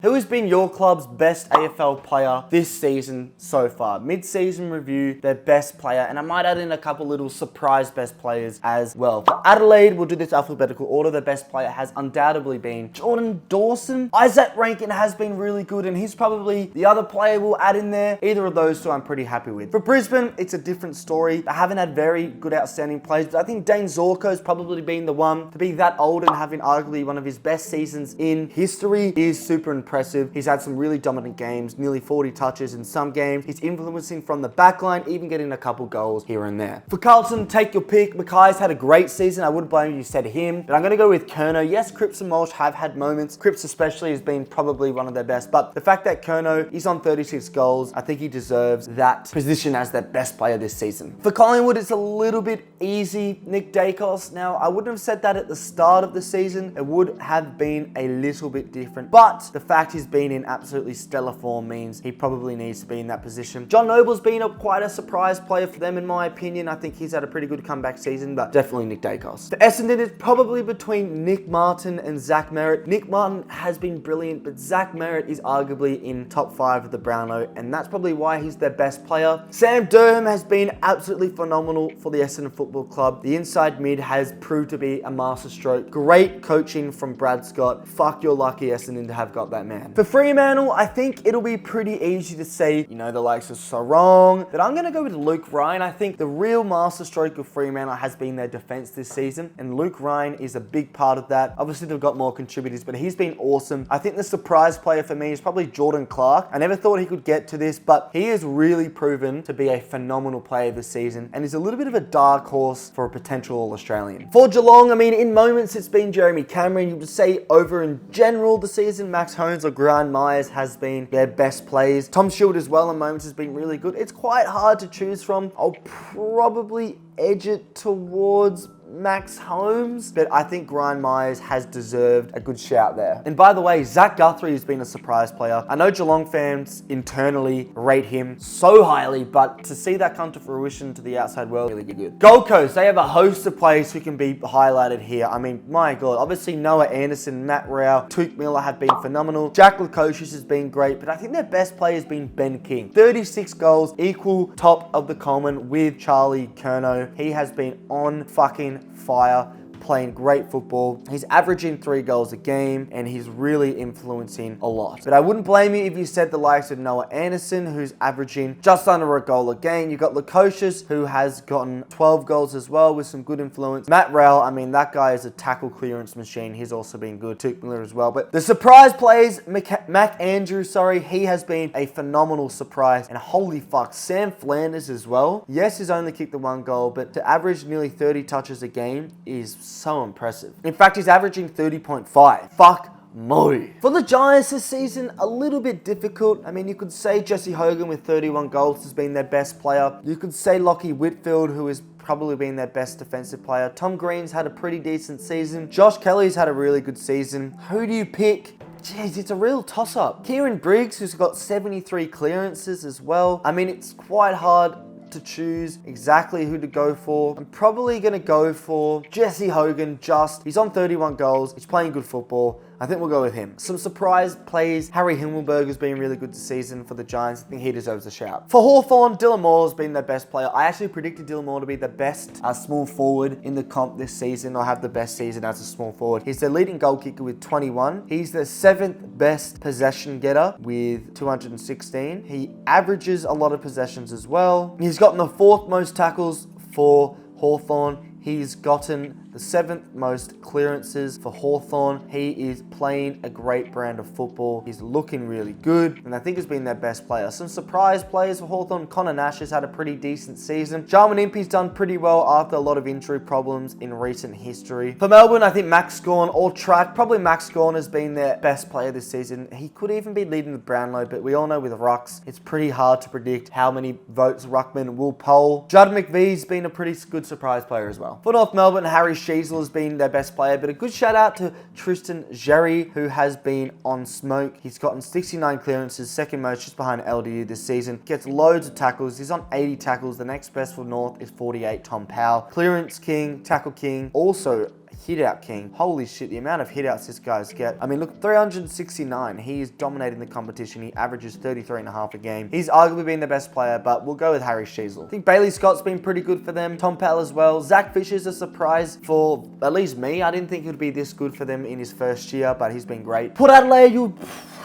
Who has been your club's best AFL player this season so far? Mid-season review, their best player, and I might add in a couple little surprise best players as well. For Adelaide, we'll do this alphabetical order. Their best player has undoubtedly been Jordan Dawson. Isaac Rankin has been really good, and he's probably the other player we'll add in there. Either of those two I'm pretty happy with. For Brisbane, it's a different story. They haven't had very good outstanding players, but I think Dane Zorko has probably been the one to be that old and having arguably one of his best seasons in history. He is super impressive. He's had some really dominant games, nearly 40 touches in some games. He's influencing from the back line, even getting a couple goals here and there. For Carlton, take your pick. Mackay's had a great season. I wouldn't blame you said him, but I'm going to go with Curnow. Yes, Cripps and Walsh have had moments. Cripps especially has been probably one of their best, but the fact that Curnow is on 36 goals, I think he deserves that position as their best player this season. For Collingwood, it's a little bit easy. Nick Dacos. Now, I wouldn't have said that at the start of the season. It would have been a little bit different, but the fact he's been in absolutely stellar form means he probably needs to be in that position. John Noble's been quite a surprise player for them in my opinion. I think he's had a pretty good comeback season, but definitely Nick Dacos. For Essendon, it's probably between Nick Martin and Zach Merritt. Nick Martin has been brilliant, but Zach Merritt is arguably in top 5 of the Brownlow, and that's probably why he's their best player. Sam Durham has been absolutely phenomenal for the Essendon Football Club. The inside mid has proved to be a masterstroke. Great coaching from Brad Scott. Fuck, you're lucky, Essendon, to have got that man. For Fremantle, I think it'll be pretty easy to say, the likes of Sarong, but I'm going to go with Luke Ryan. I think the real masterstroke of Fremantle has been their defense this season, and Luke Ryan is a big part of that. Obviously, they've got more contributors, but he's been awesome. I think the surprise player for me is probably Jordan Clark. I never thought he could get to this, but he has really proven to be a phenomenal player this season, and is a little bit of a dark horse for a potential All-Australian. For Geelong, in moments it's been Jeremy Cameron. You would say over in general the season, Max Holmes or Grant Myers has been their best plays. Tom Shield as well in moments has been really good. It's quite hard to choose from. I'll probably edge it towards Max Holmes, but I think Ryan Myers has deserved a good shout there. And by the way, Zach Guthrie has been a surprise player. I know Geelong fans internally rate him so highly, but to see that come to fruition to the outside world, really good. Gold Coast, they have a host of players who can be highlighted here. My God, obviously Noah Anderson, Matt Rao, Tuke Miller have been phenomenal. Jack Lukosius has been great, but I think their best player has been Ben King. 36 goals, equal top of the Coleman with Charlie Curnow. He has been on fucking fire, playing great football. He's averaging 3 goals a game, and he's really influencing a lot. But I wouldn't blame you if you said the likes of Noah Anderson, who's averaging just under a goal a game. You've got Lukosius, who has gotten 12 goals as well with some good influence. Matt Rowell, that guy is a tackle clearance machine. He's also been good. Tuke Miller as well. But the surprise plays, Mac Andrews, he has been a phenomenal surprise. And holy fuck, Sam Flanders as well. Yes, he's only kicked the 1 goal, but to average nearly 30 touches a game is so impressive. In fact, he's averaging 30.5. Fuck Mo. For the Giants this season, a little bit difficult. You could say Jesse Hogan with 31 goals has been their best player. You could say Lockie Whitfield, who has probably been their best defensive player. Tom Green's had a pretty decent season. Josh Kelly's had a really good season. Who do you pick? Jeez, it's a real toss-up. Kieran Briggs, who's got 73 clearances as well. It's quite hard to choose exactly who to go for. I'm probably going to go for Jesse Hogan. He's on 31 goals. He's playing good football. I think we'll go with him. Some surprise plays. Harry Himmelberg has been really good this season for the Giants. I think he deserves a shout. For Hawthorn, Dylan Moore has been their best player. I actually predicted Dylan Moore to be the best small forward in the comp this season, or have the best season as a small forward. He's their leading goal kicker with 21. He's the 7th best possession getter with 216. He averages a lot of possessions as well. He's gotten the 4th most tackles for Hawthorn. He's gotten the 7th most clearances for Hawthorn. He is playing a great brand of football. He's looking really good, and I think he's been their best player. Some surprise players for Hawthorn. Connor Nash has had a pretty decent season. Jarman Impey's done pretty well after a lot of injury problems in recent history. For Melbourne, I think Max Gawn or track. Probably Max Gawn has been their best player this season. He could even be leading the Brownlow, but we all know with Rucks, it's pretty hard to predict how many votes Ruckman will poll. Judd McVee's been a pretty good surprise player as well. For North Melbourne, Harry Sheasel has been their best player, but a good shout out to Tristan Jerry, who has been on smoke. He's gotten 69 clearances, 2nd most just behind LDU this season. Gets loads of tackles. He's on 80 tackles. The next best for North is 48, Tom Powell. Clearance king, tackle king. Also, hit-out king. Holy shit, the amount of hit-outs this guy's get. I mean, look, 369. He is dominating the competition. He averages 33.5 a game. He's arguably been the best player, but we'll go with Harry Sheezel. I think Bailey Scott's been pretty good for them. Tom Powell as well. Zach Fisher's a surprise for at least me. I didn't think it would be this good for them in his first year, but he's been great. Port Adelaide,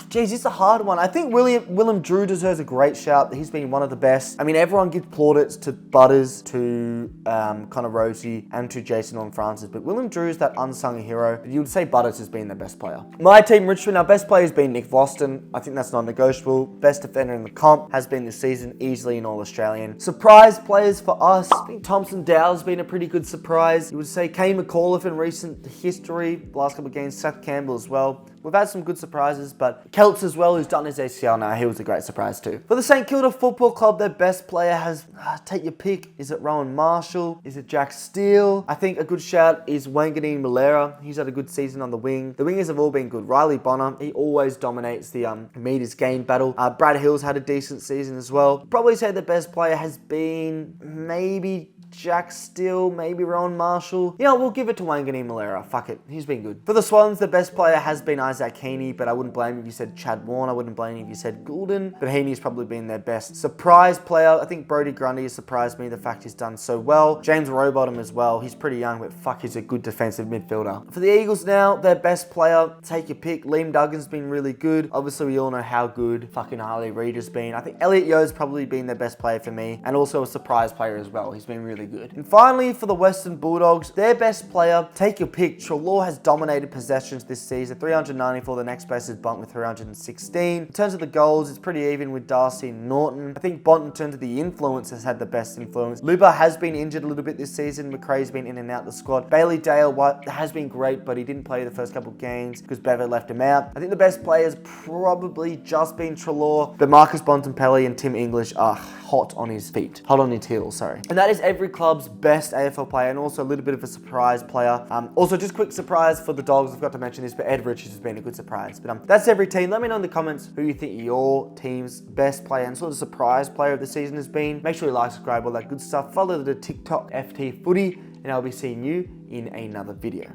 Jeez, it's a hard one. I think Willem Drew deserves a great shout. He's been one of the best. I mean, everyone gives plaudits to Butters, to Connor Rosie, and to Jason Horne-Francis, but Willem Drew is that unsung hero. You would say Butters has been the best player. My team, Richmond, our best player has been Nick Voston. I think that's non-negotiable. Best defender in the comp has been this season, easily an All-Australian. Surprise players for us. I think Thompson Dow's been a pretty good surprise. You would say Kane McAuliffe in recent history, last couple of games, Seth Campbell as well. We've had some good surprises, but Celts as well, who's done his ACL now, he was a great surprise too. For the St Kilda Football Club, their best player has, take your pick. Is it Rowan Marshall? Is it Jack Steele? I think a good shout is Wangani Malera. He's had a good season on the wing. The wingers have all been good. Riley Bonner, he always dominates the meters gained battle. Brad Hill's had a decent season as well. Probably say the best player has been maybe Jack Steele, maybe Rowan Marshall. You know, we'll give it to Wangani Malera. Fuck it. He's been good. For the Swans, the best player has been Isaac Heaney, but I wouldn't blame if you said Chad Warne. I wouldn't blame if you said Goulden, but Heaney's probably been their best surprise player. I think Brodie Grundy has surprised me, the fact he's done so well. James Rowbottom as well. He's pretty young, but fuck, he's a good defensive midfielder. For the Eagles now, their best player, take your pick. Liam Duggan's been really good. Obviously, we all know how good fucking Harley Reid has been. I think Elliot Yeo's probably been their best player for me, and also a surprise player as well. He's been really good. And finally, for the Western Bulldogs, their best player, take your pick. Treloar has dominated possessions this season. 394, the next best is Bont with 316. In terms of the goals, it's pretty even with Darcy and Norton. I think Bont, in terms of the influence, has had the best influence. Luba has been injured a little bit this season. McRae's been in and out the squad. Bailey Dale has been great, but he didn't play the first couple of games because Bevan left him out. I think the best player has probably just been Treloar, but Marcus Bontempelli and Tim English are hot on his feet. Hot on his heels, sorry. And that is every club's best AFL player, and also a little bit of a surprise player. Also, just quick surprise for the Dogs. I forgot to mention this, but Ed Richards has been a good surprise. But that's every team. Let me know in the comments who you think your team's best player and sort of surprise player of the season has been. Make sure you like, subscribe, all that good stuff. Follow the TikTok FTFooty, and I'll be seeing you in another video.